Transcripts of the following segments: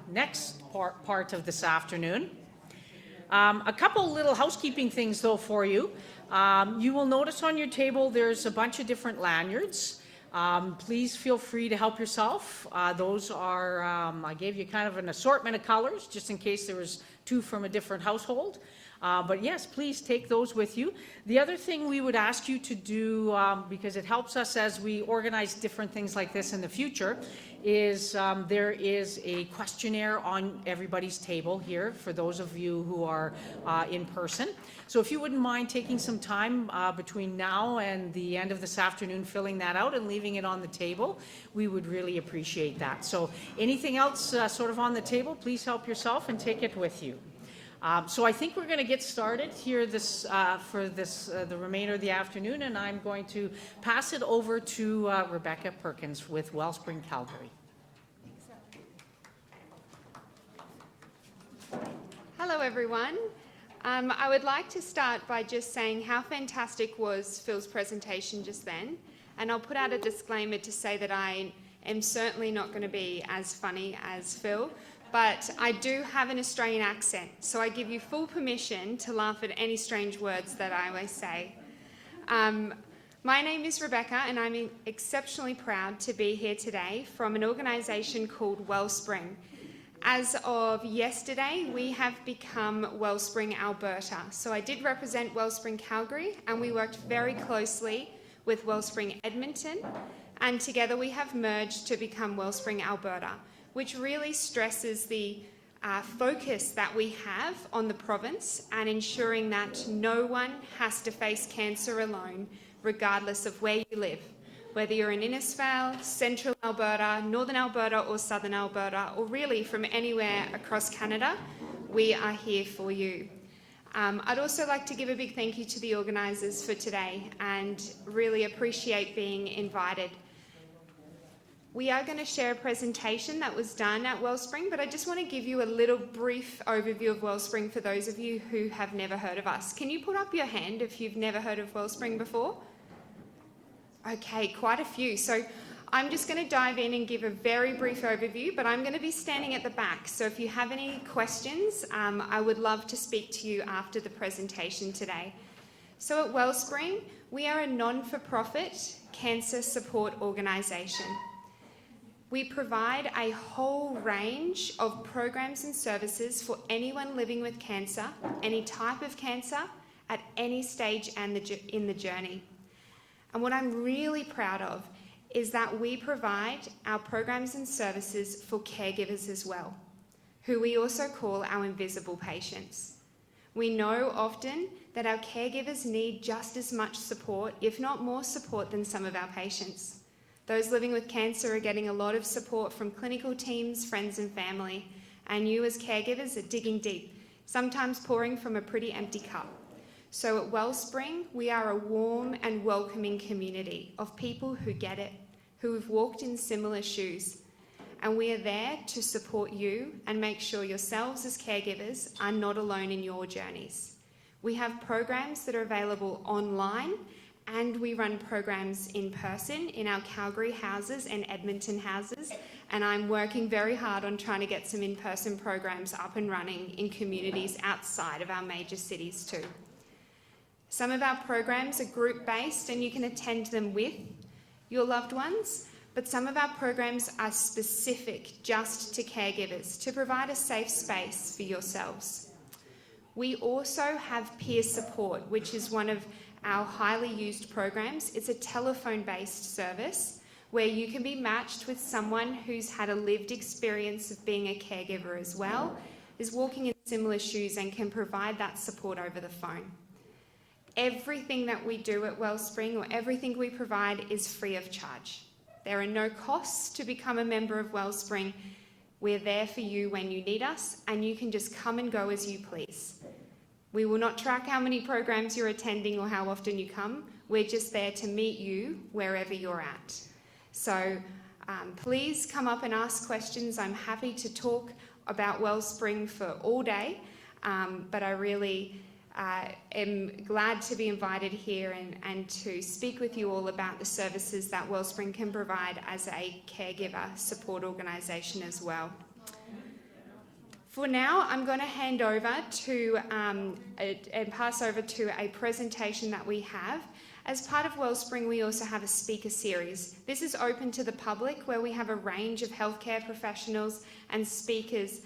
next part of this afternoon. A couple little housekeeping things though for you. You will notice on your table there's a bunch of different lanyards. Please feel free to help yourself. Those are, I gave you kind of an assortment of colors just in case there was two from a different household. But yes, please take those with you. The other thing we would ask you to do, because it helps us as we organize different things like this in the future, is there is a questionnaire on everybody's table here for those of you who are in person. So if you wouldn't mind taking some time between now and the end of this afternoon filling that out and leaving it on the table, we would really appreciate that. So anything else sort of on the table, please help yourself and take it with you. So I think we're going to get started here the remainder of the afternoon, and I'm going to pass it over to Rebecca Perkins with Wellspring Calgary. Hello everyone. I would like to start by just saying how fantastic was Phil's presentation just then, and I'll put out a disclaimer to say that I am certainly not going to be as funny as Phil. But I do have an Australian accent, so I give you full permission to laugh at any strange words that I may say. My name is Rebecca, and I'm exceptionally proud to be here today from an organisation called Wellspring. As of yesterday, we have become Wellspring Alberta. So I did represent Wellspring Calgary, and we worked very closely with Wellspring Edmonton, and together we have merged to become Wellspring Alberta, which really stresses the focus that we have on the province and ensuring that no one has to face cancer alone, regardless of where you live. Whether you're in Innisfail, Central Alberta, Northern Alberta or Southern Alberta, or really from anywhere across Canada, we are here for you. I'd also like to give a big thank you to the organisers for today and really appreciate being invited. We are going to share a presentation that was done at Wellspring, but I just want to give you a little brief overview of Wellspring for those of you who have never heard of us. Can you put up your hand if you've never heard of Wellspring before? Okay, quite a few. So I'm just going to dive in and give a very brief overview, but I'm going to be standing at the back. So if you have any questions, I would love to speak to you after the presentation today. So at Wellspring, we are a non-for-profit cancer support organisation. We provide a whole range of programs and services for anyone living with cancer, any type of cancer, at any stage and in the journey. And what I'm really proud of is that we provide our programs and services for caregivers as well, who we also call our invisible patients. We know often that our caregivers need just as much support, if not more support, than some of our patients. Those living with cancer are getting a lot of support from clinical teams, friends and family, and you as caregivers are digging deep, sometimes pouring from a pretty empty cup. So at Wellspring, we are a warm and welcoming community of people who get it, who have walked in similar shoes, and we are there to support you and make sure yourselves as caregivers are not alone in your journeys. We have programs that are available online, and we run programs in person in our Calgary houses and Edmonton houses, and I'm working very hard on trying to get some in-person programs up and running in communities outside of our major cities too. Some of our programs are group-based and you can attend them with your loved ones, but some of our programs are specific just to caregivers to provide a safe space for yourselves. We also have peer support, which is one of our highly used programs. It's a telephone-based service where you can be matched with someone who's had a lived experience of being a caregiver as well, is walking in similar shoes and can provide that support over the phone. Everything that we do at Wellspring, or everything we provide, is free of charge. There are no costs to become a member of Wellspring. We're there for you when you need us, and you can just come and go as you please. We will not track how many programs you're attending or how often you come. We're just there to meet you wherever you're at. So please come up and ask questions. I'm happy to talk about Wellspring for all day, but I really am glad to be invited here and to speak with you all about the services that Wellspring can provide as a caregiver support organisation as well. For now, I'm going to hand over to and pass over to a presentation that we have. As part of Wellspring, we also have a speaker series. This is open to the public, where we have a range of healthcare professionals and speakers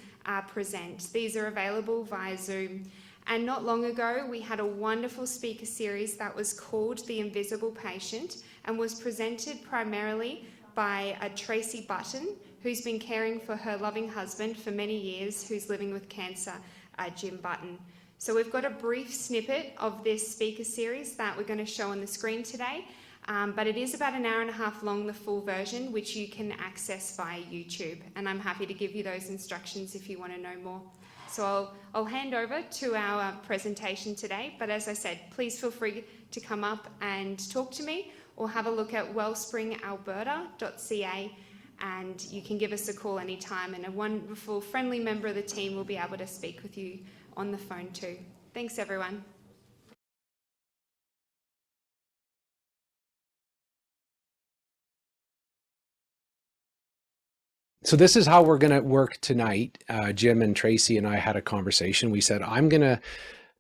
present. These are available via Zoom. And not long ago, we had a wonderful speaker series that was called The Invisible Patient and was presented primarily by Tracy Button, who's been caring for her loving husband for many years, who's living with cancer, Jim Button. So we've got a brief snippet of this speaker series that we're going to show on the screen today, but it is about an hour and a half long, the full version, which you can access via YouTube. And I'm happy to give you those instructions if you want to know more. So I'll hand over to our presentation today, but as I said, please feel free to come up and talk to me, or have a look at wellspringalberta.ca, and you can give us a call anytime, and a wonderful, friendly member of the team will be able to speak with you on the phone too. Thanks, everyone. So this is how we're going to work tonight. Jim and Tracy and I had a conversation. We said, I'm going to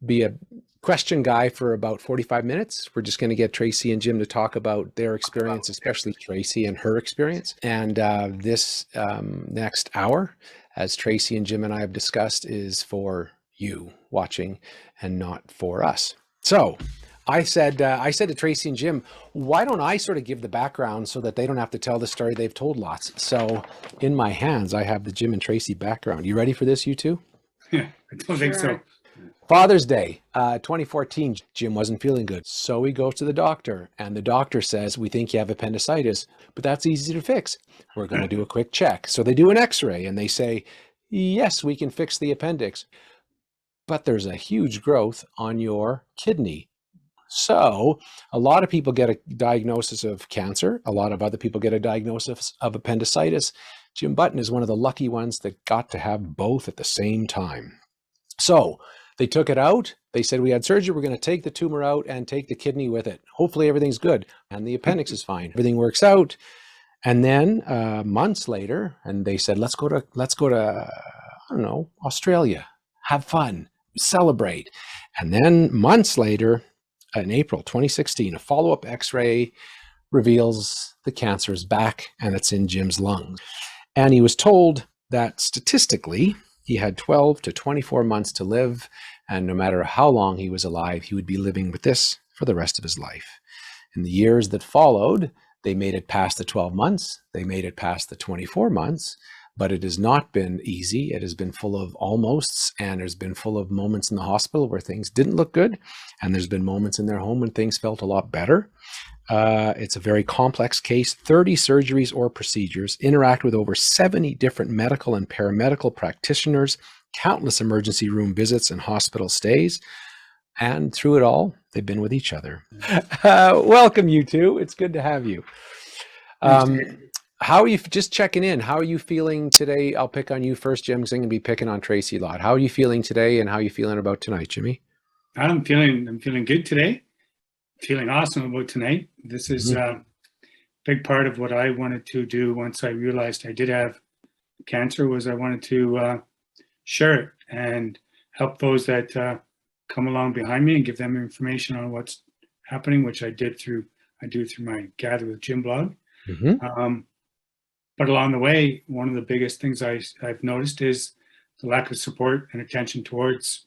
be a question guy for about 45 minutes. We're just going to get Tracy and Jim to talk about their experience, especially Tracy and her experience. And this next hour, as Tracy and Jim and I have discussed, is for you watching and not for us. So I said to Tracy and Jim, why don't I sort of give the background so that they don't have to tell the story they've told lots. So in my hands, I have the Jim and Tracy background. You ready for this, you two? Yeah, I don't think so. Father's Day, 2014, Jim wasn't feeling good. So he goes to the doctor, and the doctor says, we think you have appendicitis, but that's easy to fix. We're going to do a quick check. So they do an x-ray and they say, yes, we can fix the appendix, but there's a huge growth on your kidney. So a lot of people get a diagnosis of cancer. A lot of other people get a diagnosis of appendicitis. Jim Button is one of the lucky ones that got to have both at the same time. So they took it out. They said, we had surgery. We're going to take the tumor out and take the kidney with it. Hopefully everything's good. And the appendix is fine. Everything works out. And then months later, and they said, let's go to, I don't know, Australia, have fun, celebrate. And then months later, in April 2016, a follow-up x-ray reveals the cancer is back and it's in Jim's lungs. And he was told that statistically, he had 12 to 24 months to live, and no matter how long he was alive, he would be living with this for the rest of his life. In the years that followed, they made it past the 12 months, they made it past the 24 months, but it has not been easy. It has been full of almosts, and there's been full of moments in the hospital where things didn't look good, and there's been moments in their home when things felt a lot better. It's a very complex case, 30 surgeries or procedures, interact with over 70 different medical and paramedical practitioners, countless emergency room visits and hospital stays. And through it all, they've been with each other. Welcome, you two. It's good to have you. How are you, just checking in, how are you feeling today? I'll pick on you first, Jim, because I'm going to be picking on Tracy a lot. How are you feeling today, and how are you feeling about tonight, Jimmy? I'm feeling good today. Feeling awesome about tonight. This is a big part of what I wanted to do once I realized I did have cancer, was I wanted to share it and help those that come along behind me and give them information on what's happening, which I do through my Gather with Jim blog. But along the way, one of the biggest things I've noticed is the lack of support and attention towards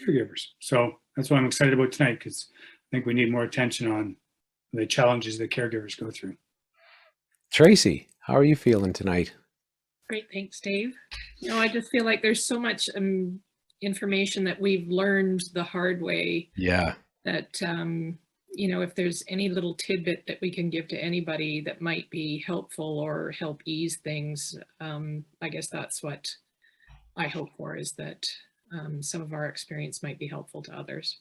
caregivers. So that's what I'm excited about tonight, because I think we need more attention on the challenges that caregivers go through. Tracy, how are you feeling tonight? Great, thanks, Dave. I just feel like there's so much information that we've learned the hard way. Yeah. That, if there's any little tidbit that we can give to anybody that might be helpful or help ease things, I guess that's what I hope for, is that some of our experience might be helpful to others.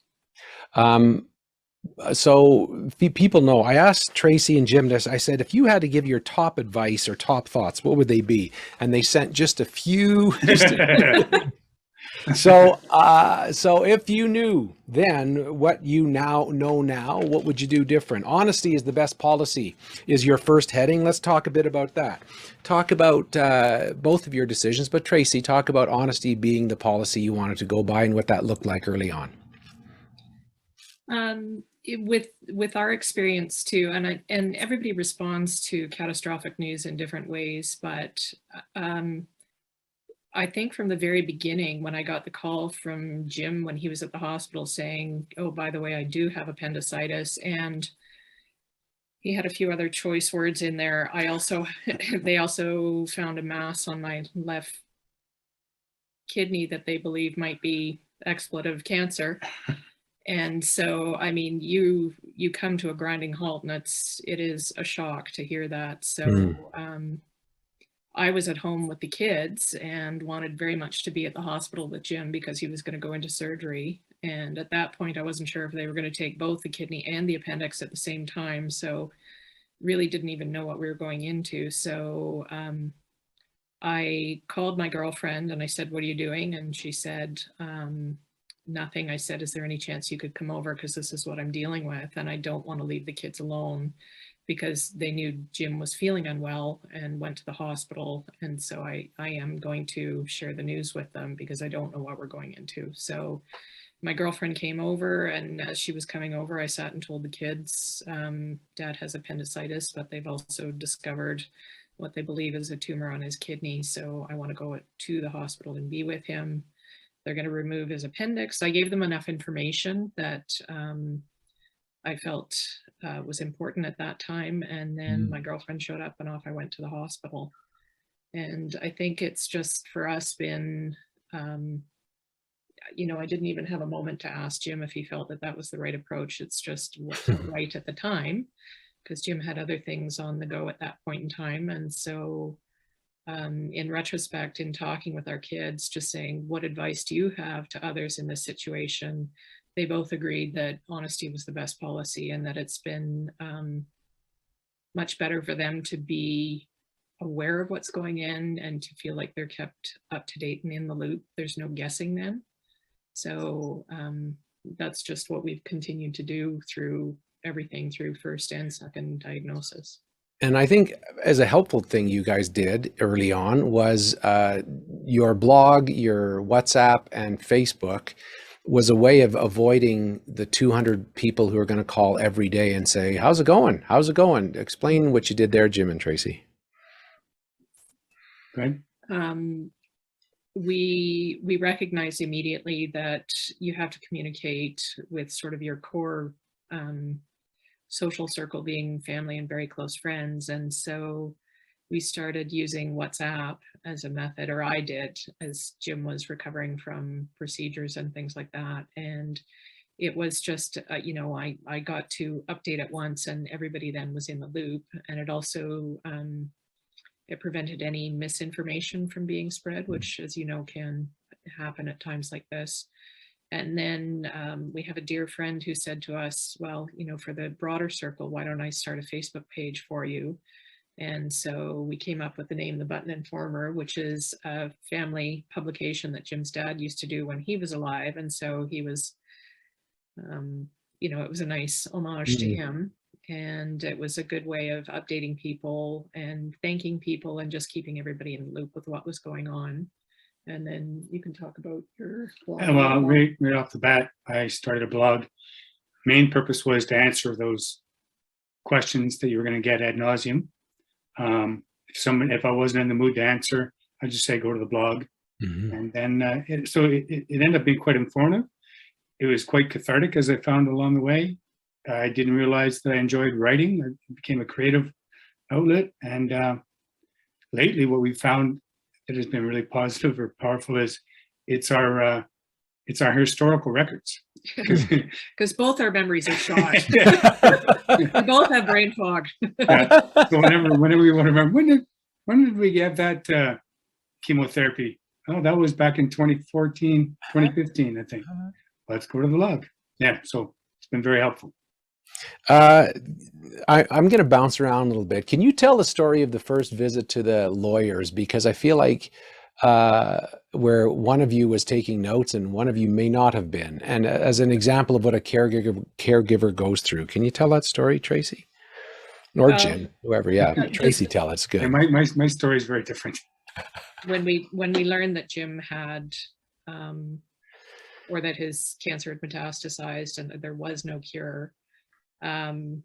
So people know, I asked Tracy and Jim this, I said, if you had to give your top advice or top thoughts, what would they be? And they sent just a few. So if you knew then what you now know now, what would you do different? Honesty is the best policy is your first heading. Let's talk a bit about that. Talk about both of your decisions, but Tracy, talk about honesty being the policy you wanted to go by and what that looked like early on. With our experience too, and everybody responds to catastrophic news in different ways, but I think from the very beginning, when I got the call from Jim when he was at the hospital saying, "Oh, by the way, I do have appendicitis," and he had a few other choice words in there. They also found a mass on my left kidney that they believe might be expletive cancer. And so, I mean, you come to a grinding halt, and it is a shock to hear that. So I was at home with the kids and wanted very much to be at the hospital with Jim because he was going to go into surgery. And at that point, I wasn't sure if they were going to take both the kidney and the appendix at the same time. So really didn't even know what we were going into. So I called my girlfriend and I said, "What are you doing?" And she said, "Nothing." I said, "Is there any chance you could come over? Because this is what I'm dealing with. And I don't want to leave the kids alone," because they knew Jim was feeling unwell and went to the hospital. And so I am going to share the news with them because I don't know what we're going into. So my girlfriend came over, and as she was coming over, I sat and told the kids, Dad has appendicitis, but they've also discovered what they believe is a tumor on his kidney. So I want to go to the hospital and be with him. They're going to remove his appendix. I gave them enough information that I felt was important at that time. And then my girlfriend showed up and off I went to the hospital. And I think it's just for us been, I didn't even have a moment to ask Jim if he felt that that was the right approach. It's just what felt right at the time, because Jim had other things on the go at that point in time. And so in retrospect, in talking with our kids, just saying, "What advice do you have to others in this situation?" They both agreed that honesty was the best policy, and that it's been much better for them to be aware of what's going in and to feel like they're kept up to date and in the loop. There's no guessing then. So that's just what we've continued to do through everything, through first and second diagnosis. And I think as a helpful thing you guys did early on was your blog, your WhatsApp, and Facebook was a way of avoiding the 200 people who are going to call every day and say, "How's it going? How's it going?" Explain what you did there, Jim and Tracy. Right. We recognize immediately that you have to communicate with sort of your core social circle being family and very close friends. And so we started using WhatsApp as a method, or I did, as Jim was recovering from procedures and things like that. And it was just, I got to update at once and everybody then was in the loop. And it also, it prevented any misinformation from being spread, which, as you know, can happen at times like this. And then we have a dear friend who said to us, "Well, for the broader circle, why don't I start a Facebook page for you?" And so we came up with the name The Button Informer, which is a family publication that Jim's dad used to do when he was alive. And so he was, it was a nice homage to him. And it was a good way of updating people and thanking people and just keeping everybody in the loop with what was going on. And then you can talk about your blog. Well, right off the bat, I started a blog. Main purpose was to answer those questions that you were going to get ad nauseum. If I wasn't in the mood to answer, I'd just say go to the blog. And then it ended up being quite informative. It was quite cathartic, as I found along the way. I didn't realize that I enjoyed writing. It became a creative outlet. And lately, what we found that has been really positive or powerful is it's our historical records. Because both our memories are shot. We both have brain fog. Yeah. So whenever we want to remember, when did we get that chemotherapy? Oh, that was back in 2014, 2015, I think. Let's go to the log. Yeah, so it's been very helpful. I'm going to bounce around a little bit. Can you tell the story of the first visit to the lawyers? Because I feel like where one of you was taking notes and one of you may not have been. And as an example of what a caregiver goes through, can you tell that story, Tracy? Or Jim, whoever. Yeah, Tracy, tell it. It's good. And my story is very different. When we learned that Jim had, or that his cancer had metastasized and that there was no cure, one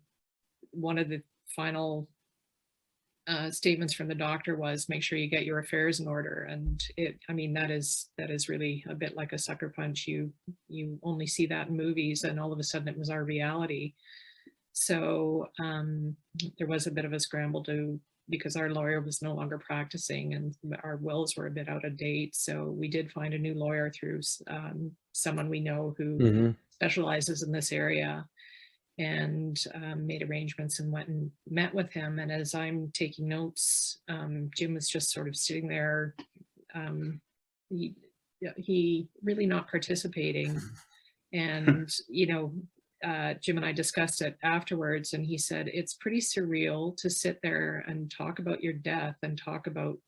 of the final statements from the doctor was, make sure you get your affairs in order. And I mean, that is really a bit like a sucker punch. You only see that in movies, and all of a sudden it was our reality. So there was a bit of a scramble because our lawyer was no longer practicing and our wills were a bit out of date. So we did find a new lawyer through someone we know who specializes in this area, and made arrangements and went and met with him. And as I'm taking notes, Jim was just sort of sitting there. He really not participating. And, Jim and I discussed it afterwards, and he said, it's pretty surreal to sit there and talk about your death and talk about,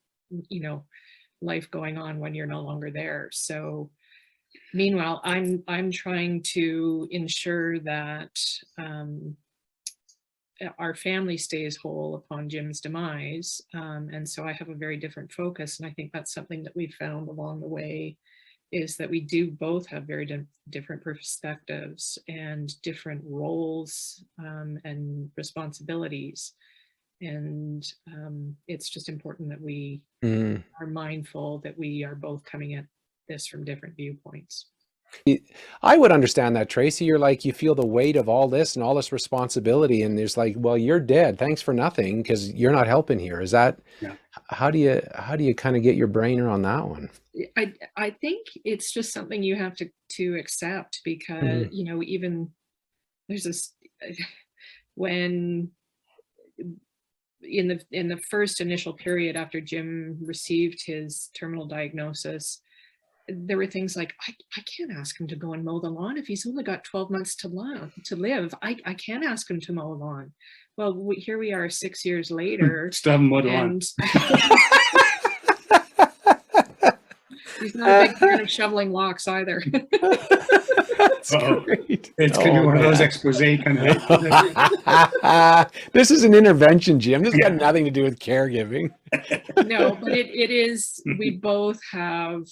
life going on when you're no longer there. So meanwhile, I'm trying to ensure that our family stays whole upon Jim's demise. And so I have a very different focus. And I think that's something that we've found along the way, is that we do both have very different perspectives and different roles and responsibilities. And it's just important that we are mindful that we are both coming at this from different viewpoints. I would understand that, Tracy. You're like, you feel the weight of all this and all this responsibility, and there's like, well, you're dead. Thanks for nothing, because you're not helping here. Is that, how do you kind of get your brain around that one? I think it's just something you have to accept, because even there's this when in the first initial period after Jim received his terminal diagnosis, there were things like, I can't ask him to go and mow the lawn if he's only got 12 months to live. I can't ask him to mow a lawn. Well, here we are 6 years later. Still haven't mowed a lawn. He's not a big fan of shoveling walks either. That's great. It's going to be one of those expose kind of. This is an intervention, Jim. This has got nothing to do with caregiving. No, but it is. We both have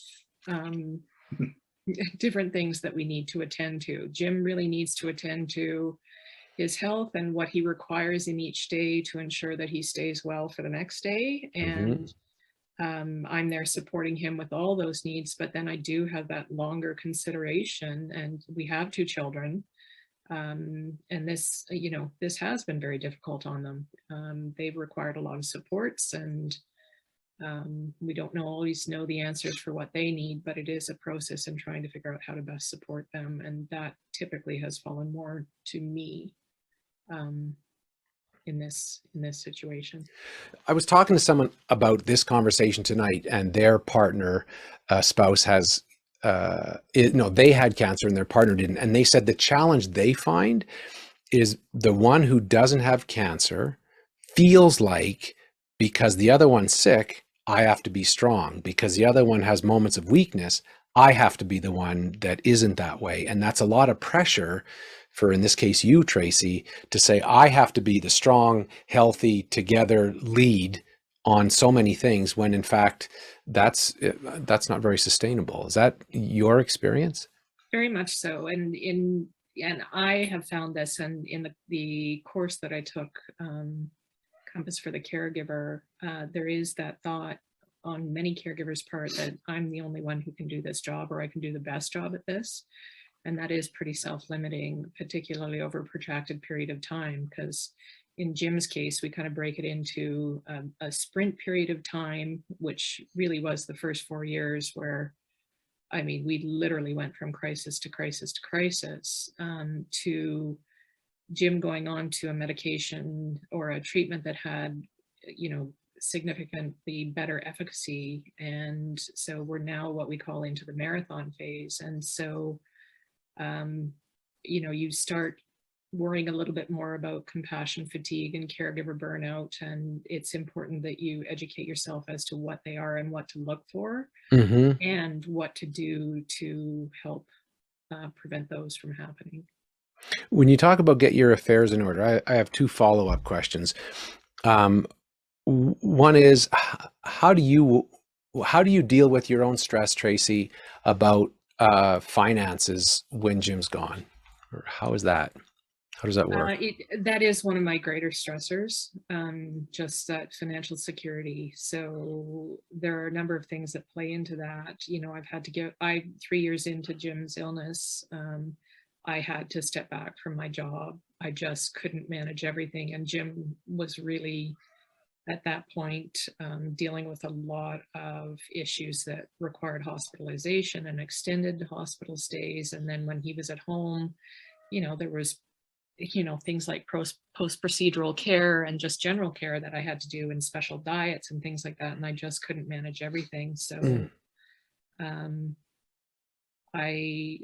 different things that we need to attend to. Jim really needs to attend to his health and what he requires in each day to ensure that he stays well for the next day. And I'm there supporting him with all those needs, but then I do have that longer consideration, and we have 2 children. And this, this has been very difficult on them. They've required a lot of supports, and we don't always know the answers for what they need, but it is a process in trying to figure out how to best support them. And that typically has fallen more to me in this situation. I was talking to someone about this conversation tonight, and their partner, spouse has, they had cancer and their partner didn't. And they said the challenge they find is the one who doesn't have cancer feels like, because the other one's sick, I have to be strong. Because the other one has moments of weakness, I have to be the one that isn't that way. And that's a lot of pressure for, in this case, you, Tracy, to say, I have to be the strong, healthy, together lead on so many things, when in fact, that's not very sustainable. Is that your experience? Very much so. And I have found this, and in the course that I took, Compass for the Caregiver, there is that thought on many caregivers' part that I'm the only one who can do this job, or I can do the best job at this. And that is pretty self-limiting, particularly over a protracted period of time, because in Jim's case, we kind of break it into a sprint period of time, which really was the first 4 years, where, I mean, we literally went from crisis to crisis to crisis, to Jim going on to a medication or a treatment that had, significantly better efficacy. And so we're now what we call into the marathon phase. And so, you start worrying a little bit more about compassion fatigue and caregiver burnout. And it's important that you educate yourself as to what they are and what to look for Hmm. and what to do to help prevent those from happening. When you talk about get your affairs in order, I have two follow-up questions. One is, how do you deal with your own stress, Tracy, about finances when Jim's gone? Or how is that? How does that work? That is one of my greater stressors, just that financial security. So there are a number of things that play into that. I 3 years into Jim's illness, I had to step back from my job. I just couldn't manage everything. And Jim was really, at that point, dealing with a lot of issues that required hospitalization and extended hospital stays. And then when he was at home, there was things like post-procedural care and just general care that I had to do, and special diets and things like that. And I just couldn't manage everything. So I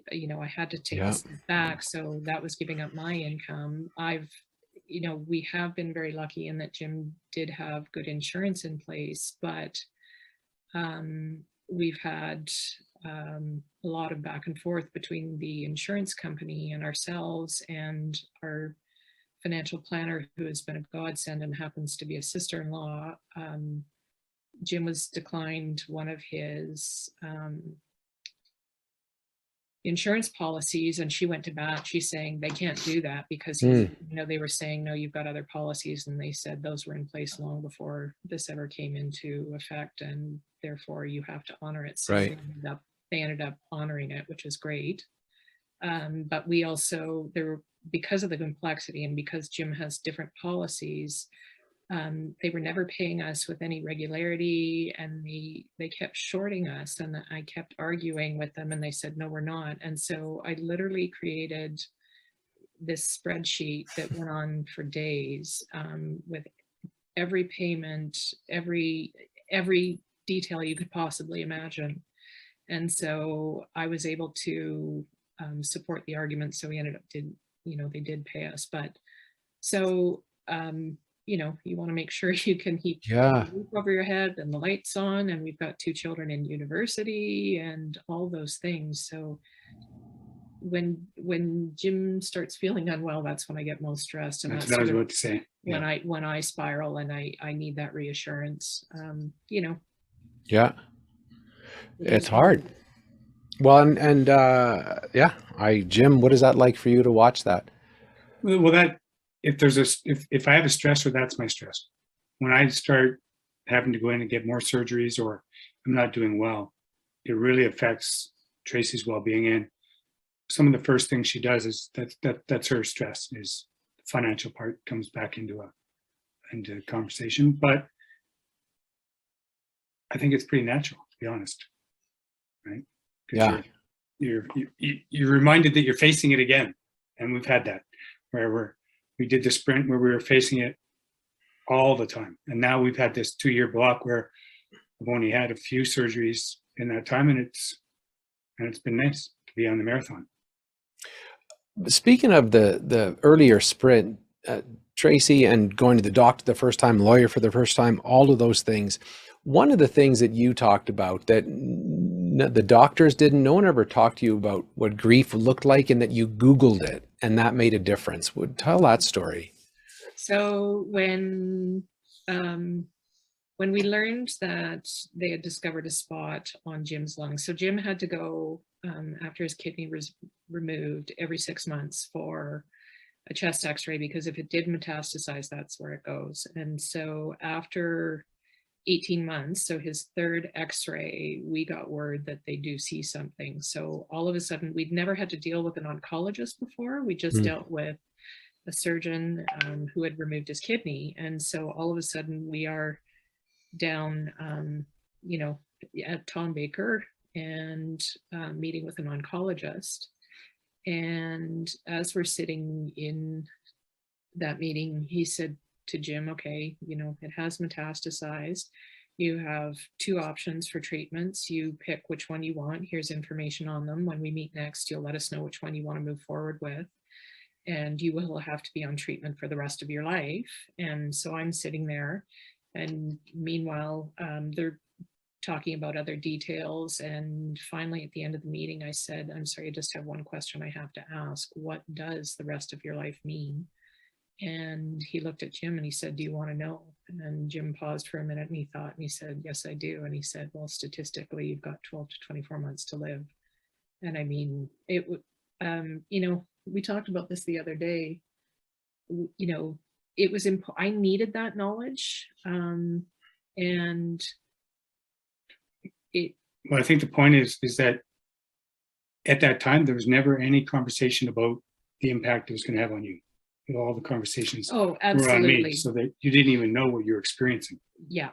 had to take Yeah. a step back. So that was giving up my income. We have been very lucky in that Jim did have good insurance in place, but we've had a lot of back and forth between the insurance company and ourselves, and our financial planner, who has been a godsend and happens to be a sister-in-law. Jim was declined one of his insurance policies, and she went to bat. She's saying they can't do that because they were saying, no, you've got other policies, and they said those were in place long before this ever came into effect, and therefore you have to honor it. So Right. they ended up honoring it, which is great. But we also, because of the complexity and because Jim has different policies, they were never paying us with any regularity, and they kept shorting us, and I kept arguing with them, and they said, no, we're not. And so I literally created this spreadsheet that went on for days, with every payment, every detail you could possibly imagine. And so I was able to support the argument. So we ended up they did pay us. But so you want to make sure you can keep Yeah. the roof over your head and the lights on, and we've got 2 children in university and all those things. So when Jim starts feeling unwell, that's when I get most stressed, and That's that's what I was sort of about to say. when I spiral, and I need that reassurance. Yeah. It It's is- hard. Well, and yeah, Jim, what is that like for you to watch that? Well, that if I have a stressor, that's my stress. When I start having to go in and get more surgeries, or I'm not doing well, it really affects Tracy's well-being. And some of the first things she does is that's her stress, is the financial part comes back into conversation. But I think it's pretty natural, to be honest, right? 'Cause Yeah. you're reminded that you're facing it again, and we've had that where we did the sprint where we were facing it all the time, and now we've had this 2-year block where I've only had a few surgeries in that time, and it's been nice to be on the marathon. Speaking of the earlier sprint, Tracy, and going to the doctor the first time, lawyer for the first time, all of those things. One of the things that you talked about that the doctors didn't, no one ever talked to you about what grief looked like, and that you Googled it, and that made a difference. Would tell that story. So when we learned that they had discovered a spot on Jim's lungs, so Jim had to go after his kidney was removed every 6 months for a chest x-ray, because if it did metastasize, that's where it goes. And so after 18 months, so his 3rd x-ray, we got word that they do see something. So all of a sudden, we'd never had to deal with an oncologist before. We just dealt with a surgeon who had removed his kidney. And so all of a sudden we are down, at Tom Baker and meeting with an oncologist. And as we're sitting in that meeting, he said to Jim, okay, it has metastasized. You have 2 options for treatments. You pick which one you want. Here's information on them. When we meet next, you'll let us know which one you want to move forward with. and you will have to be on treatment for the rest of your life. And so I'm sitting there, and meanwhile, they're talking about other details. And finally, at the end of the meeting, I said, I'm sorry, I just have one question I have to ask. What does the rest of your life mean? And he looked at Jim and he said, do you want to know? And Jim paused for a minute and he thought, and he said, yes, I do. And he said, well, statistically, you've got 12 to 24 months to live. And I mean, it would, we talked about this the other day. It was, I needed that knowledge. And it. Well, I think the point is that at that time, there was never any conversation about the impact it was going to have on you. All the conversations Oh, were on me, absolutely. so that you didn't even know what you're experiencing. Yeah.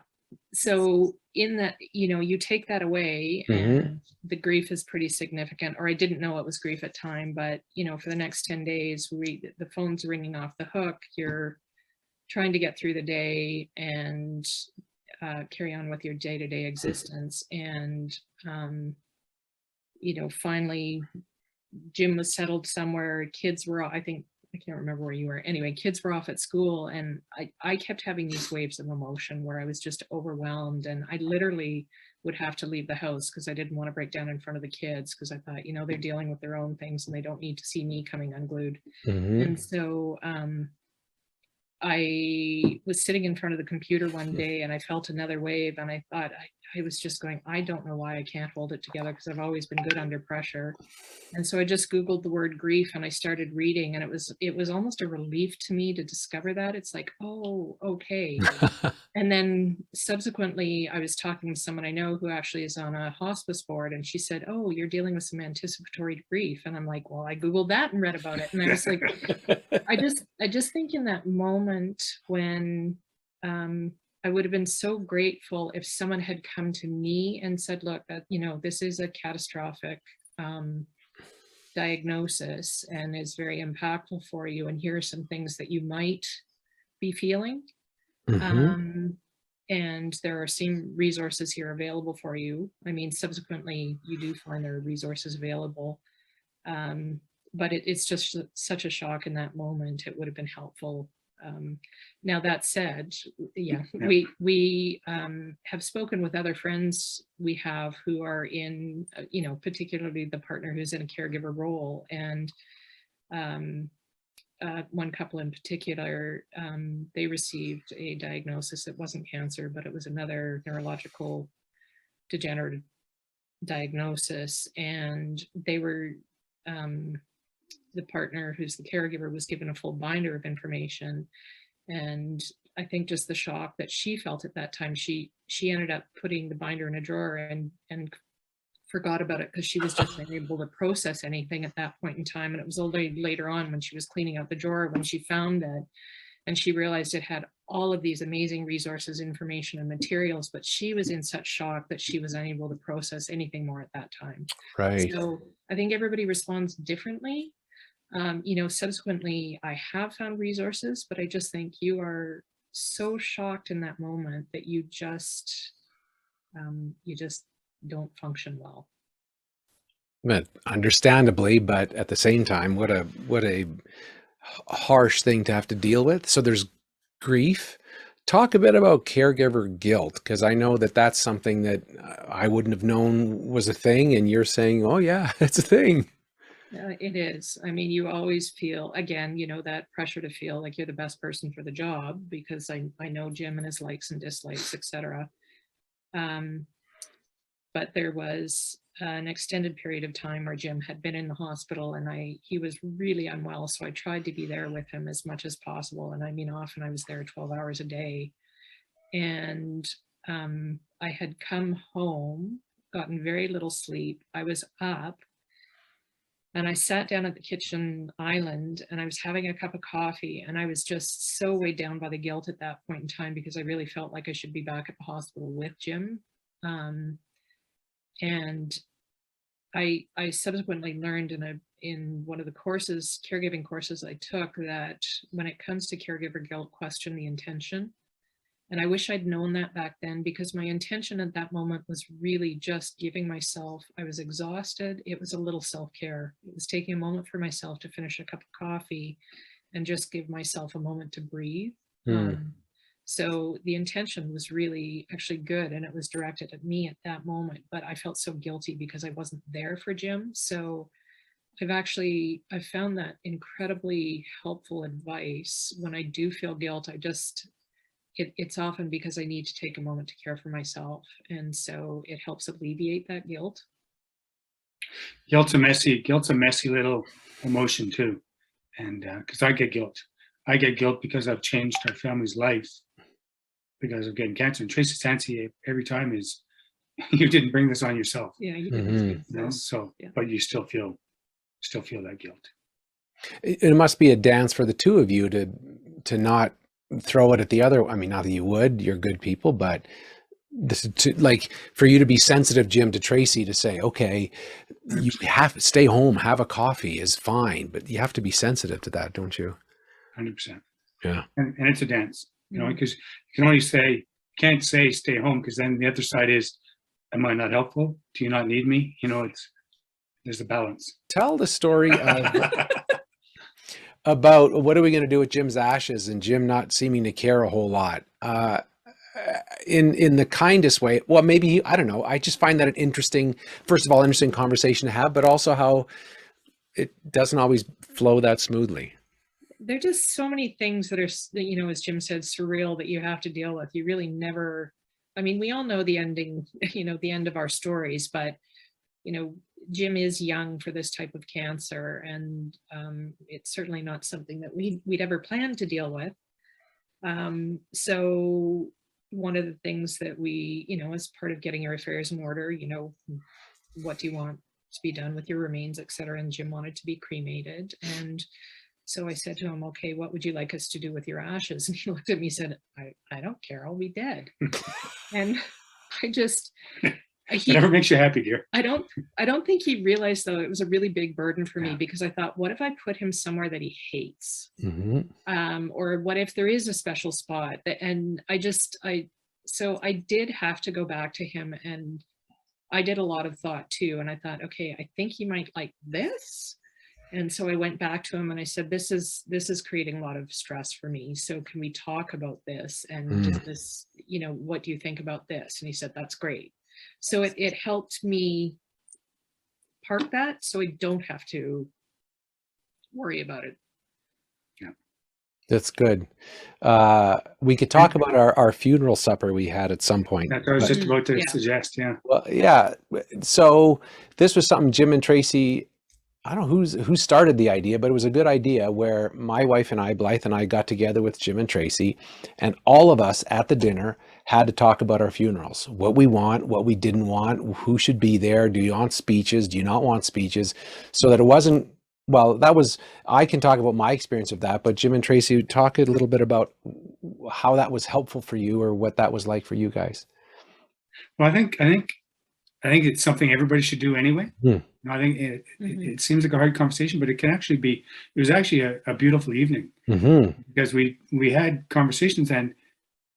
So in that, you take that away and the grief is pretty significant, or I didn't know it was grief at time, but for the next 10 days, the phone's ringing off the hook. You're trying to get through the day and carry on with your day-to-day existence. And, finally Jim was settled somewhere. Kids were, I can't remember where you were. Anyway, kids were off at school, and I kept having these waves of emotion where I was just overwhelmed, and I literally would have to leave the house because I didn't want to break down in front of the kids, because I thought, they're dealing with their own things and they don't need to see me coming unglued. And so I was sitting in front of the computer one day and I felt another wave, and I thought, I was just going, I don't know why I can't hold it together, because I've always been good under pressure. And so I just Googled the word grief and I started reading, and it was almost a relief to me to discover that. It's like, oh, okay. And then subsequently I was talking to someone I know who actually is on a hospice board, and she said, oh, you're dealing with some anticipatory grief. And I'm like, well, I Googled that and read about it. And I was like, I just think in that moment when, I would have been so grateful if someone had come to me and said, look, this is a catastrophic diagnosis and is very impactful for you. And here are some things that you might be feeling. And there are some resources here available for you. I mean, subsequently, you do find there are resources available. But it's just such a shock in that moment. It would have been helpful. Now that said, we have spoken with other friends we have who are in, particularly the partner who's in a caregiver role. And one couple in particular, they received a diagnosis. It wasn't cancer, but it was another neurological degenerative diagnosis. And they were, the partner who's the caregiver was given a full binder of information. And I think just the shock that she felt at that time, she ended up putting the binder in a drawer and forgot about it because she was just unable to process anything at that point in time. And it was only later on when she was cleaning out the drawer when she found it, and she realized it had all of these amazing resources, information, and materials, but she was in such shock that she was unable to process anything more at that time. Right. So I think everybody responds differently. Subsequently, I have found resources, but I just think you are so shocked in that moment that you just don't function well. But understandably, but at the same time, what a harsh thing to have to deal with. So there's grief. Talk a bit about caregiver guilt, because I know that that's something that I wouldn't have known was a thing, and you're saying, oh yeah, it's a thing. It is. I mean, you always feel, again, that pressure to feel like you're the best person for the job, because I know Jim and his likes and dislikes, etc. But there was an extended period of time where Jim had been in the hospital, and he was really unwell. So I tried to be there with him as much as possible. And I mean, often I was there 12 hours a day. And I had come home, gotten very little sleep. I was up. And I sat down at the kitchen island and I was having a cup of coffee, and I was just so weighed down by the guilt at that point in time, because I really felt like I should be back at the hospital with Jim. And I subsequently learned in one of the courses, caregiving courses I took, that when it comes to caregiver guilt, question the intention. And I wish I'd known that back then, because my intention at that moment was really just giving myself, I was exhausted. It was a little self-care. It was taking a moment for myself to finish a cup of coffee and just give myself a moment to breathe. Mm. So the intention was really actually good, and it was directed at me at that moment, but I felt so guilty because I wasn't there for Jim. So I've found that incredibly helpful advice. When I do feel guilt, it's often because I need to take a moment to care for myself. And so it helps alleviate that guilt. Guilt's a messy little emotion too. And because I get guilt because I've changed our family's life because of getting cancer. And Tracy's answer every time is, "You didn't bring this on yourself." Yeah, you didn't. You know? So, Yeah. but you still feel that guilt. It must be a dance for the two of you to not throw it at the other. I mean, not that you would, you're good people, but this to like for you to be sensitive, Jim, to Tracy, to say, okay, you have to stay home, have a coffee is fine, but you have to be sensitive to that, don't you? 100%. Yeah. And it's a dance, because you can only can't say stay home, because then the other side is, am I not helpful? Do you not need me? There's a balance. Tell the story about what are we going to do with Jim's ashes and Jim not seeming to care a whole lot. In the kindest way. Well, maybe, I don't know. I just find that an interesting conversation to have, but also how it doesn't always flow that smoothly. There are just so many things that are, as Jim said, surreal, that you have to deal with. You really never, I mean, we all know the ending, the end of our stories, but, Jim is young for this type of cancer, and it's certainly not something that we'd ever planned to deal with. So one of the things that we, as part of getting your affairs in order, what do you want to be done with your remains, et cetera. And Jim wanted to be cremated. And so I said to him, okay, what would you like us to do with your ashes? And he looked at me and said, I don't care, I'll be dead. And I just, Whatever makes you happy, dear. I don't think he realized, though, it was a really big burden for me, because I thought, what if I put him somewhere that he hates? Or what if there is a special spot and so I did have to go back to him, and I did a lot of thought too. And I thought, okay, I think he might like this. And so I went back to him and I said, this is creating a lot of stress for me. So can we talk about this? And does this, what do you think about this? And he said, that's great. So it helped me park that so I don't have to worry about it. Yeah. That's good. We could talk about our funeral supper we had at some point. That's what I was just about to suggest, yeah. Well, yeah. So this was something Jim and Tracy, I don't know who started the idea, but it was a good idea where my wife and I, Blythe and I, got together with Jim and Tracy, and all of us at the dinner had to talk about our funerals, what we want, what we didn't want, who should be there, do you want speeches, do you not want speeches, so that it wasn't, well, I can talk about my experience of that, but Jim and Tracy, talk a little bit about how that was helpful for you or what that was like for you guys. Well, I think it's something everybody should do anyway. I think it seems like a hard conversation, but it was actually a beautiful evening, because we had conversations, and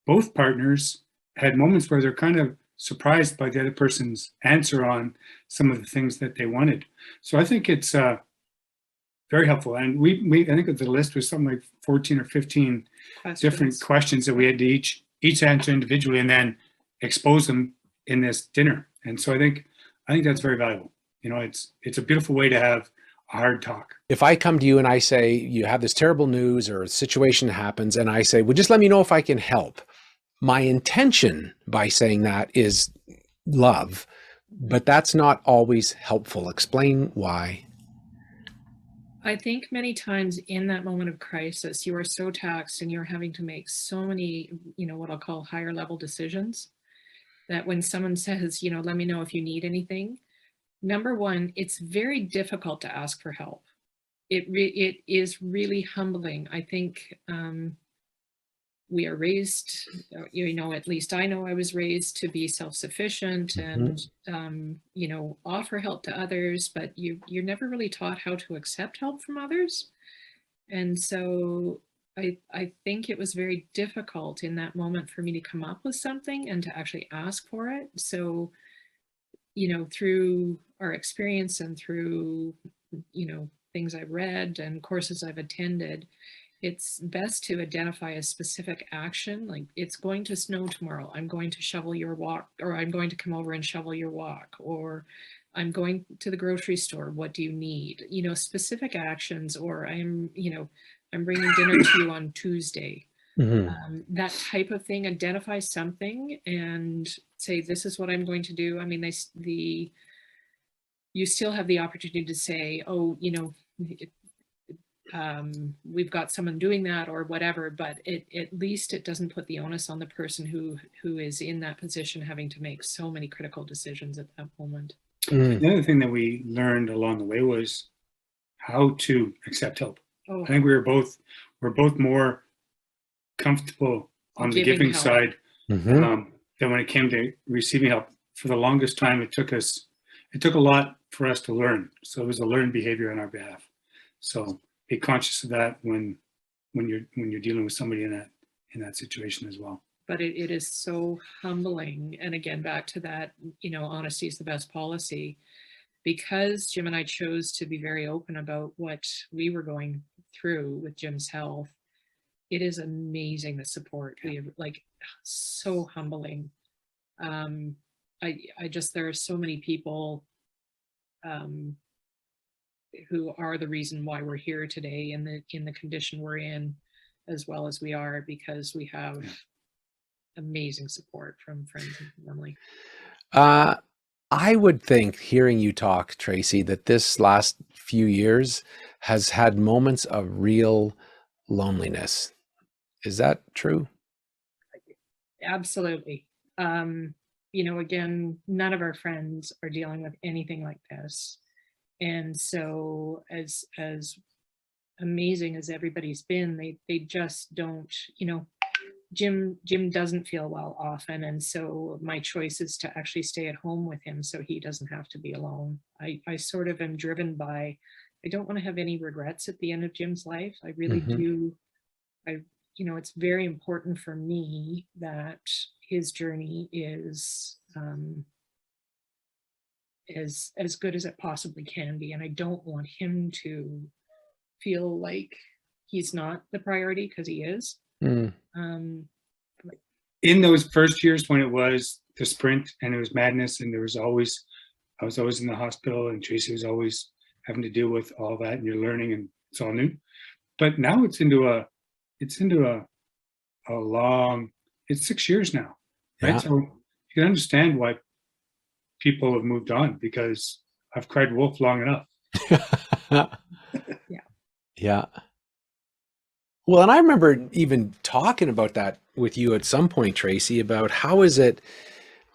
both partners had moments where they're kind of surprised by the other person's answer on some of the things that they wanted. So I think it's very helpful. And I think that the list was something like 14 or 15 different questions that we had to each answer individually and then expose them in this dinner. And so I think that's very valuable. It's a beautiful way to have a hard talk. If I come to you and I say, you have this terrible news or a situation happens, and I say, well, just let me know if I can help. My intention by saying that is love, but that's not always helpful. Explain why. I think many times in that moment of crisis, you are so taxed and you're having to make so many, what I'll call higher level decisions, that when someone says, let me know if you need anything, number one, it's very difficult to ask for help. It is really humbling. I think we are raised, at least I know I was raised to be self-sufficient and, offer help to others, but you're never really taught how to accept help from others. And so I think it was very difficult in that moment for me to come up with something and to actually ask for it. So, through our experience and through, things I've read and courses I've attended, it's best to identify a specific action. Like, it's going to snow tomorrow, I'm going to shovel your walk, or I'm going to come over and shovel your walk, or I'm going to the grocery store, what do you need? Specific actions, or I'm bringing dinner to you on Tuesday. That type of thing. Identify something and say, this is what I'm going to do. I mean, you still have the opportunity to say, oh, we've got someone doing that or whatever, but at least it doesn't put the onus on the person who is in that position, having to make so many critical decisions at that moment. The other thing that we learned along the way was how to accept help. I think we're both more comfortable on the giving help. side than when it came to receiving help. For the longest time, it took a lot for us to learn. So it was a learned behavior on our behalf. So be conscious of that when you're dealing with somebody in that situation as well. But it is so humbling. And again, back to that, honesty is the best policy. Because Jim and I chose to be very open about what we were going through with Jim's health, it is amazing the support we have, like, so humbling. I just, there are so many people who are the reason why we're here today in the condition we're in, as well as we are, because we have amazing support from friends and family. I would think, hearing you talk, Tracy, that this last few years has had moments of real loneliness. Is that true? Absolutely. Again, none of our friends are dealing with anything like this. And so as amazing as everybody's been, they just don't, Jim doesn't feel well often, and so my choice is to actually stay at home with him so he doesn't have to be alone. I sort of am driven by, I don't want to have any regrets at the end of Jim's life. I really do. It's very important for me that his journey is as good as it possibly can be, and I don't want him to feel like he's not the priority, because he is. In those first years when it was the sprint and it was madness and I was always in the hospital and Tracy was always having to deal with all that, and you're learning and it's all new. But now it's into a long, it's 6 years now, right? Yeah. So you can understand why people have moved on, because I've cried wolf long enough. Yeah. Well, and I remember even talking about that with you at some point, Tracy, about how is it,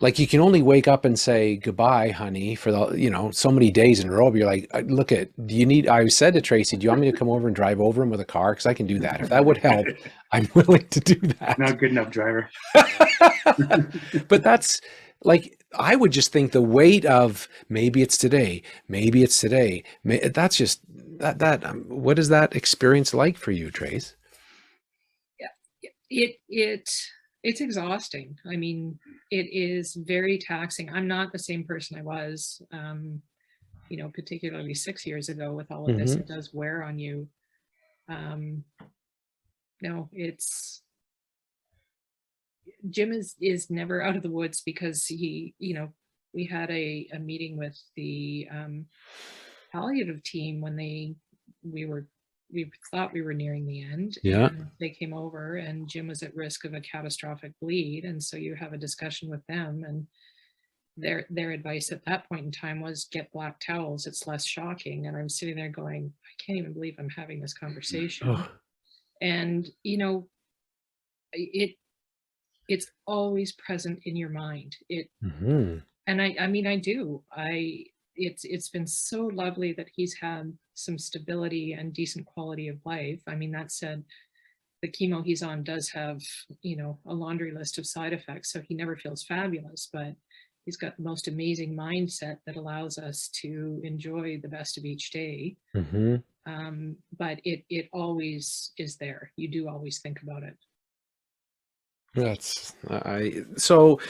like, you can only wake up and say goodbye, honey, for the, so many days in a row. But you're like, I said to Tracy, do you want me to come over and drive over him with a car? Because I can do that. If that would help, I'm willing to do that. Not good enough driver. But that's, like, I would just think the weight of maybe it's today, that's just what is that experience like for you, Trace? It's exhausting. I mean, it is very taxing. I'm not the same person I was, particularly 6 years ago with all of this. It does wear on you. No, Jim is never out of the woods, because he, we had a meeting with the palliative team when we thought we were nearing the end. Yeah. And they came over and Jim was at risk of a catastrophic bleed. And so you have a discussion with them, and their advice at that point in time was get black towels. It's less shocking. And I'm sitting there going, I can't even believe I'm having this conversation. Oh. And, it's always present in your mind. And I mean, I do. It's been so lovely that he's had some stability and decent quality of life. I mean, that said, the chemo he's on does have, a laundry list of side effects, so he never feels fabulous, but he's got the most amazing mindset that allows us to enjoy the best of each day. But it always is there. You do always think about it. So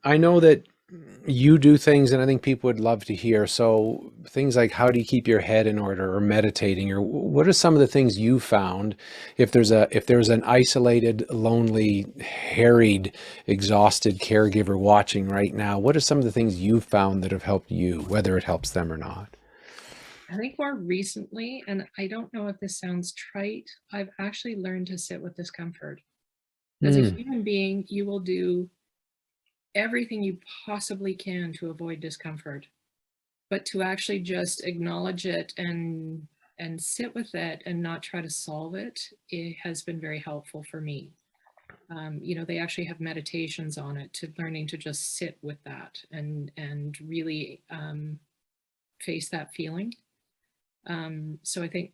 I know that you do things, and I think people would love to hear. So things like, how do you keep your head in order, or meditating, or what are some of the things you found? If there's an isolated, lonely, harried, exhausted caregiver watching right now, what are some of the things you found that have helped you, whether it helps them or not? I think more recently, and I don't know if this sounds trite, I've actually learned to sit with discomfort. As a Mm, human being, you will do everything you possibly can to avoid discomfort, but to actually just acknowledge it and sit with it and not try to solve it, it has been very helpful for me. They actually have meditations on it, to learning to just sit with that and really face that feeling. So I think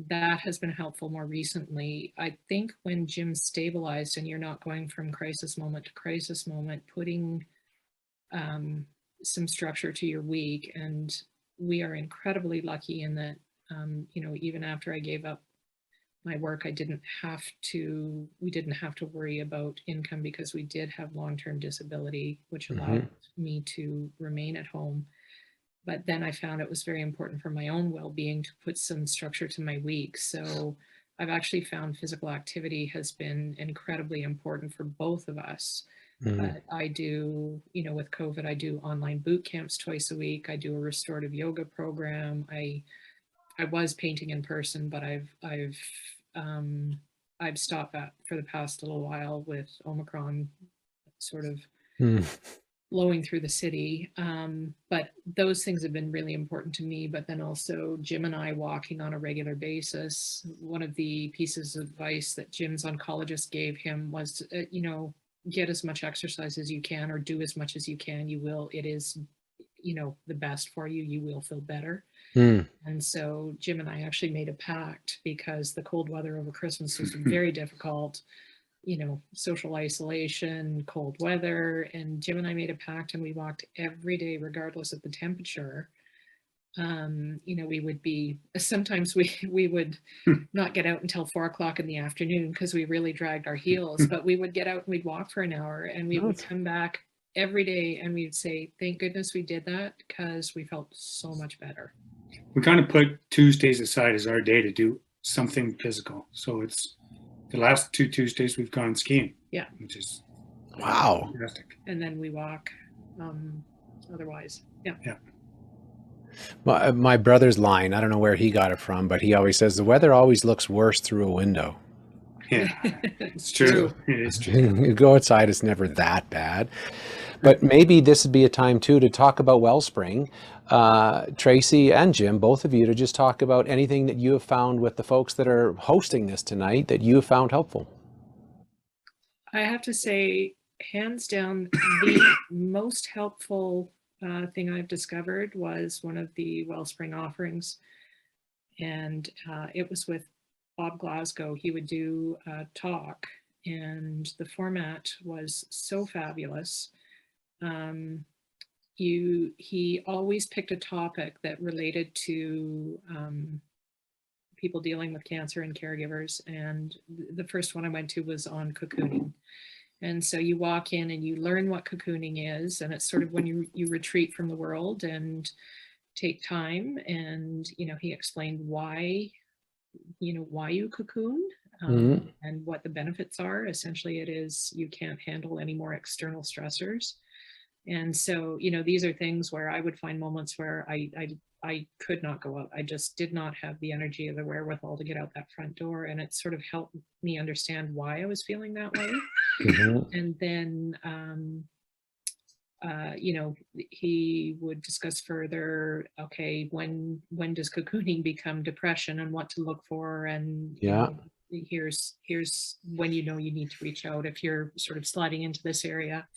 that has been helpful more recently. I think when Jim stabilized and you're not going from crisis moment to crisis moment, putting um, some structure to your week. And we are incredibly lucky in that, even after I gave up my work, we didn't have to worry about income, because we did have long-term disability, which allowed me to remain at home. But then I found it was very important for my own well-being to put some structure to my week. So I've actually found physical activity has been incredibly important for both of us. But I do, with COVID, I do online boot camps twice a week. I do a restorative yoga program. I was painting in person, but I've stopped that for the past little while with Omicron sort of mm, blowing through the city. But those things have been really important to me. But then also Jim and I walking on a regular basis. One of the pieces of advice that Jim's oncologist gave him was, get as much exercise as you can, or do as much as you can. It is, the best for you. You will feel better. mm, And so Jim and I actually made a pact, because the cold weather over Christmas was very difficult, social isolation, cold weather. And Jim and I made a pact, and we walked every day, regardless of the temperature. We would be, sometimes we would not get out until 4 o'clock in the afternoon, because we really dragged our heels, but we would get out and we'd walk for an hour, and we would come back every day and we'd say, thank goodness we did that, because we felt so much better. We kind of put Tuesdays aside as our day to do something physical. So it's the last 2 Tuesdays we've gone skiing. Yeah. Which is wow. fantastic. And then we walk otherwise. Yeah. Yeah. My brother's line, I don't know where he got it from, but he always says the weather always looks worse through a window. Yeah, it's true. It is true. You go outside, it's never that bad. But maybe this would be a time too to talk about Wellspring. Tracy and Jim, both of you, to just talk about anything that you have found with the folks that are hosting this tonight that you have found helpful. I have to say, hands down, the most helpful thing I've discovered was one of the Wellspring offerings. And it was with Bob Glasgow. He would do a talk, and the format was so fabulous. He always picked a topic that related to people dealing with cancer and caregivers. And the first one I went to was on cocooning. And so you walk in and you learn what cocooning is, and it's sort of when you retreat from the world and take time. And he explained why you cocoon, and what the benefits are. Essentially, it is you can't handle any more external stressors. And so, these are things where I would find moments where I could not go out. I just did not have the energy or the wherewithal to get out that front door. And it sort of helped me understand why I was feeling that way. And then, he would discuss further, okay, when does cocooning become depression, and what to look for? And here's when you need to reach out if you're sort of sliding into this area.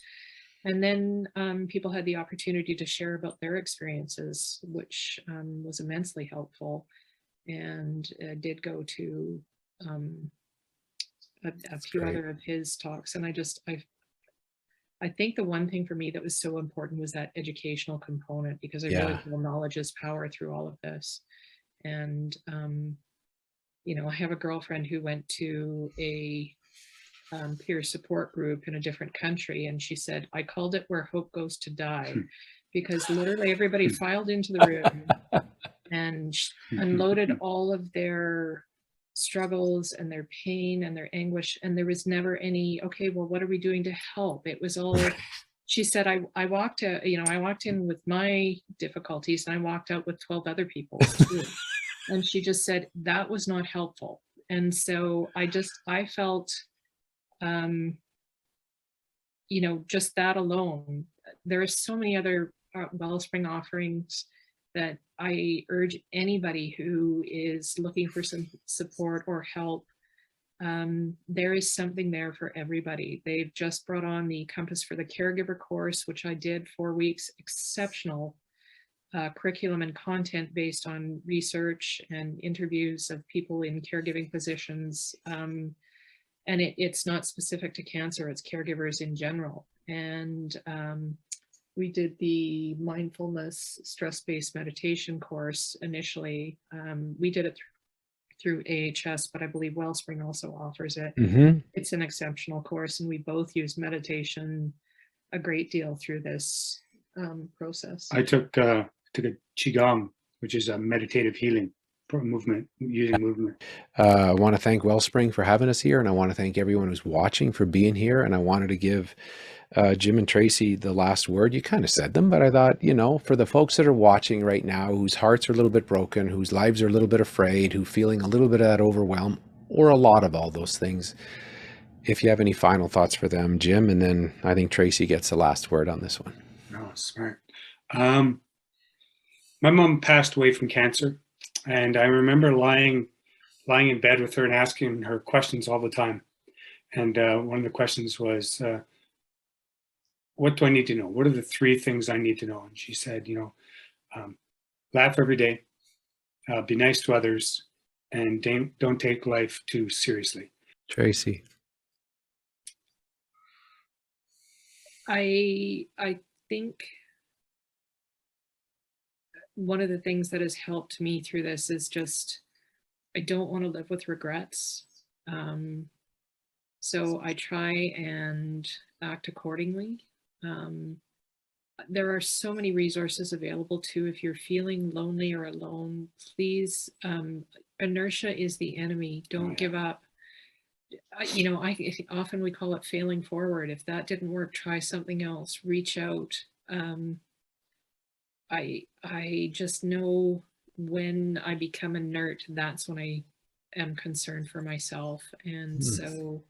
And then people had the opportunity to share about their experiences, which was immensely helpful. And did go to a few other of his talks. And I think the one thing for me that was so important was that educational component, because I really feel knowledge is power through all of this. And, you know, I have a girlfriend who went to a peer support group in a different country, and she said, I called it Where Hope Goes to Die, because literally everybody filed into the room and unloaded all of their struggles and their pain and their anguish, and there was never any, okay, well, what are we doing to help? It was all, she said, I walked in with my difficulties, and I walked out with 12 other people's too. And she just said that was not helpful. And so I felt, you know, just that alone. There are so many other Wellspring offerings that I urge anybody who is looking for some support or help. There is something there for everybody. They've just brought on the Compass for the Caregiver course, which I did 4 weeks, exceptional curriculum and content based on research and interviews of people in caregiving positions. And it's not specific to cancer, it's caregivers in general. And we did the mindfulness stress-based meditation course initially. We did it through AHS, but I believe Wellspring also offers it. Mm-hmm. It's an exceptional course, and we both use meditation a great deal through this process. I took a Qigong, which is a meditative healing movement, using movement. I want to thank Wellspring for having us here, and I want to thank everyone who's watching for being here. And I wanted to give Jim and Tracy the last word. You kind of said them, but I thought, you know, for the folks that are watching right now, whose hearts are a little bit broken, whose lives are a little bit afraid, who feeling a little bit of that overwhelm, or a lot of all those things, if you have any final thoughts for them, Jim, and then I think Tracy gets the last word on this one. Oh, smart. My mom passed away from cancer, and I remember lying in bed with her and asking her questions all the time. And one of the questions was, what do I need to know? What are the 3 things I need to know? And she said, you know, laugh every day, be nice to others, and don't take life too seriously. Tracy. I think one of the things that has helped me through this is just, I don't want to live with regrets. So I try and act accordingly. There are so many resources available too. If you're feeling lonely or alone, please, inertia is the enemy. Don't give up. You know, often we call it failing forward. If that didn't work, try something else, reach out. I just know when I become inert, that's when I am concerned for myself. And so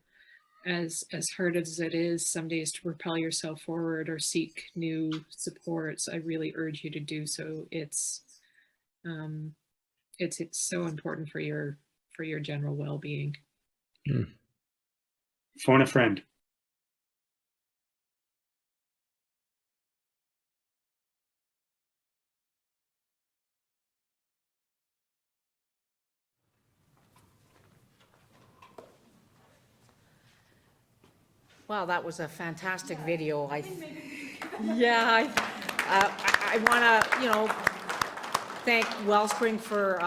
as hard as it is some days to propel yourself forward or seek new supports, I really urge you to do so. It's so important for your general well-being. Phone a friend. Well, that was a fantastic video. I want to, you know, thank Wellspring for,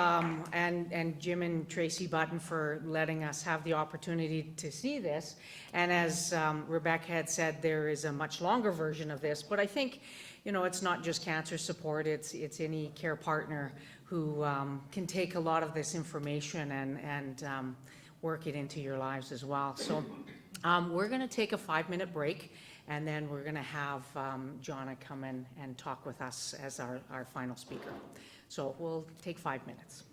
and Jim and Tracy Button for letting us have the opportunity to see this. And as Rebecca had said, there is a much longer version of this, but I think, you know, it's not just cancer support, it's any care partner who can take a lot of this information and work it into your lives as well. So we're going to take a 5-minute break, and then we're going to have Jonna come in and talk with us as our final speaker. So we'll take 5 minutes.